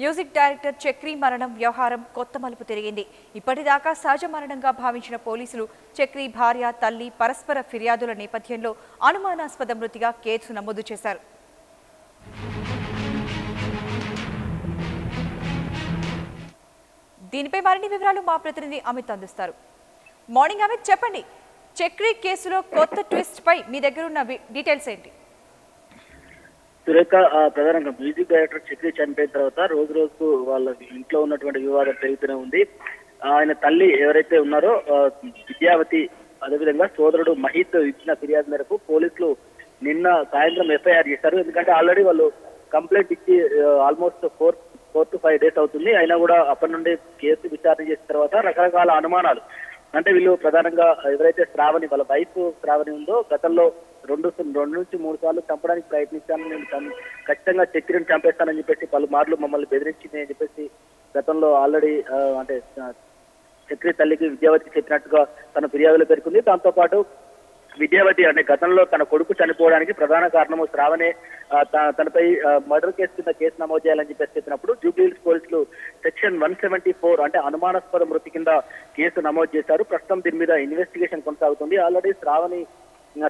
Music director Chakri మరణం వ్యవహారం కొత్త మలుపు తిరిగింది. ఇప్పటిదాకా సహజ మరణంగా భావించిన పోలీసులు చక్రి భార్య, తల్లి పరస్పర ఫిర్యాదుల నేపథ్యంలో అనుమానాస్పద మృతిగా కేసు నమోదు చేశారు. దీనిపై మరిన్ని వివరాలు మా ప్రతినిధి అమిత్ అందిస్తారు. మార్నింగ్ అమిత్, చెప్పండి, చక్రి కేసులో కొత్త ట్విస్ట్ పై మీ దగ్గర ఉన్న డీటెయిల్స్ ఏంటి? సురేఖ, ప్రధానంగా మ్యూజిక్ డైరెక్టర్ చక్రి చనిపోయిన తర్వాత రోజు రోజుకు వాళ్ళ ఇంట్లో ఉన్నటువంటి వివాదం పెరుగుతూనే ఉంది. ఆయన తల్లి ఎవరైతే ఉన్నారో విద్యావతి, అదేవిధంగా సోదరుడు మహిత్ ఇచ్చిన ఫిర్యాదు మేరకు పోలీసులు నిన్న సాయంత్రం ఎఫ్ఐఆర్ చేశారు. ఎందుకంటే ఆల్రెడీ వాళ్ళు కంప్లైంట్ ఇచ్చి ఆల్మోస్ట్ 4 to 5 days అవుతుంది. అయినా కూడా అప్పటి నుండి కేసు విచారణ చేసిన తర్వాత రకరకాల అనుమానాలు, అంటే వీళ్ళు ప్రధానంగా ఎవరైతే శ్రావణి, వాళ్ళ వైఫ్ శ్రావణి ఉందో, గతంలో 2 నుంచి 3 సార్లు చంపడానికి ప్రయత్నించాను, నేను ఖచ్చితంగా చక్రిని చంపేస్తానని చెప్పేసి పలుమార్లు మమ్మల్ని బెదిరించింది అని చెప్పేసి గతంలో ఆల్రెడీ అంటే చక్రి తల్లికి విద్యావతికి చెప్పినట్టుగా తన ఫిర్యాదులో పేర్కొంది. దాంతోపాటు విద్యావతి అంటే గతంలో తన కొడుకు చనిపోవడానికి ప్రధాన కారణము శ్రావణే తనపై మర్డర్ కేసు కింద కేసు నమోదు చేయాలని చెప్పేసి చెప్పినప్పుడు జూబ్లీహిల్స్ పోలీసులు సెక్షన్ 174 అంటే అనుమానాస్పద మృతి కింద కేసు నమోదు చేశారు. ప్రస్తుతం దీని మీద ఇన్వెస్టిగేషన్ కొనసాగుతుంది. ఆల్రెడీ శ్రావణి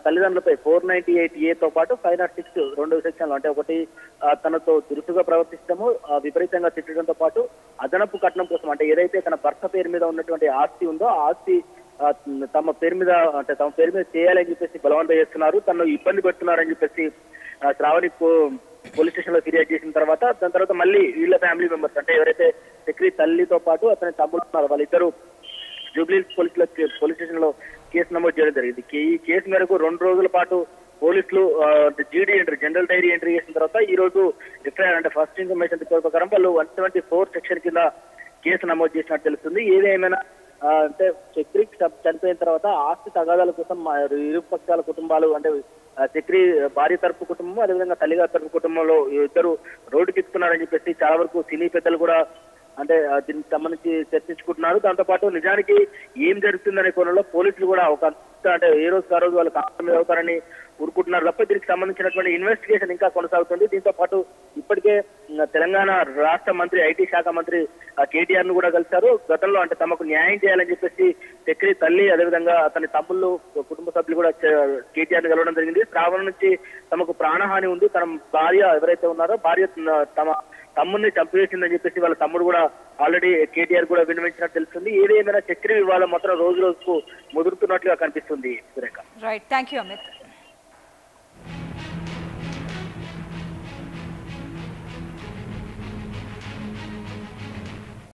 తల్లిదండ్రులపై 498A పాటు 506 2 సెక్షన్లు, అంటే ఒకటి తనతో దురుసుగా ప్రవర్తించడము, విపరీతంగా తిట్టడంతో పాటు అదనపు కట్నం కోసం, అంటే ఏదైతే తన భర్త పేరు మీద ఉన్నటువంటి ఆస్తి ఉందో ఆ ఆస్తి తమ పేరు మీద చేయాలని చెప్పేసి బలవంతం చేస్తున్నారు, తనను ఇబ్బంది పెడుతున్నారని చెప్పేసి శ్రావణి పోలీస్ స్టేషన్ లో ఫిర్యాదు చేసిన తర్వాత దాని తర్వాత మళ్ళీ వీళ్ళ ఫ్యామిలీ మెంబర్స్, అంటే ఎవరైతే చక్రి తల్లితో పాటు అతని తమ్ముడు ఉన్నారు, వాళ్ళిద్దరు జూబ్లీహిల్స్ పోలీస్ స్టేషన్ లో కేసు నమోదు చేయడం జరిగింది. ఈ కేసు మేరకు 2 రోజుల పాటు పోలీసులు జీడీ ఎంట్రీ, జనరల్ డైరీ ఎంట్రీ చేసిన తర్వాత ఈ రోజు ఎఫ్ఐఆర్ అంటే ఫస్ట్ ఇన్ఫర్మేషన్ రిపోర్ట్ ప్రకారం వాళ్ళు 174 సెక్షన్ కింద కేసు నమోదు చేసినట్టు తెలుస్తుంది. ఏదేమైనా అంటే చక్రి చనిపోయిన తర్వాత ఆస్తి తగాదాల కోసం ఇరు పక్షాల కుటుంబాలు, అంటే చక్రి భార్య తరపు కుటుంబం, అదేవిధంగా తల్లిగారి తరపు కుటుంబంలో ఇద్దరు రోడ్డుకి ఎక్కుతున్నారని చెప్పేసి చాలా వరకు సినీ పెద్దలు కూడా అంటే దీనికి సంబంధించి చర్చించుకుంటున్నారు. దాంతోపాటు నిజానికి ఏం జరుగుతుందనే కోణంలో పోలీసులు కూడా ఒక అంటే ఏ రోజు ఆ రోజు వాళ్ళు కాంప్రమైజ్ అవుతారని ఊరుకుంటున్నారు తప్ప దీనికి సంబంధించినటువంటి ఇన్వెస్టిగేషన్ ఇంకా కొనసాగుతుంది. దీంతో పాటు ఇప్పటికే తెలంగాణ రాష్ట్ర మంత్రి, ఐటీ శాఖ మంత్రి కేటీఆర్ ను కూడా కలిశారు. గతంలో అంటే తమకు న్యాయం చేయాలని చెప్పేసి చక్రి తల్లి, అదేవిధంగా అతని తమ్ముళ్ళు, కుటుంబ సభ్యులు కూడా కేటీఆర్ ను కలవడం జరిగింది. శ్రావణ నుంచి తమకు ప్రాణహాని ఉంది, తన భార్య ఎవరైతే ఉన్నారో భార్య తమ తమ్ముడిని చంపేసిందని చెప్పేసి వాళ్ళ తమ్ముడు కూడా ఆల్రెడీ కేటీఆర్ కూడా విన్నవించినట్టు తెలుస్తుంది. ఏదేమైనా చక్రి వివాదం మాత్రం రోజు రోజుకు ముదురుతున్నట్లుగా కనిపిస్తుంది. Right, thank you Amit.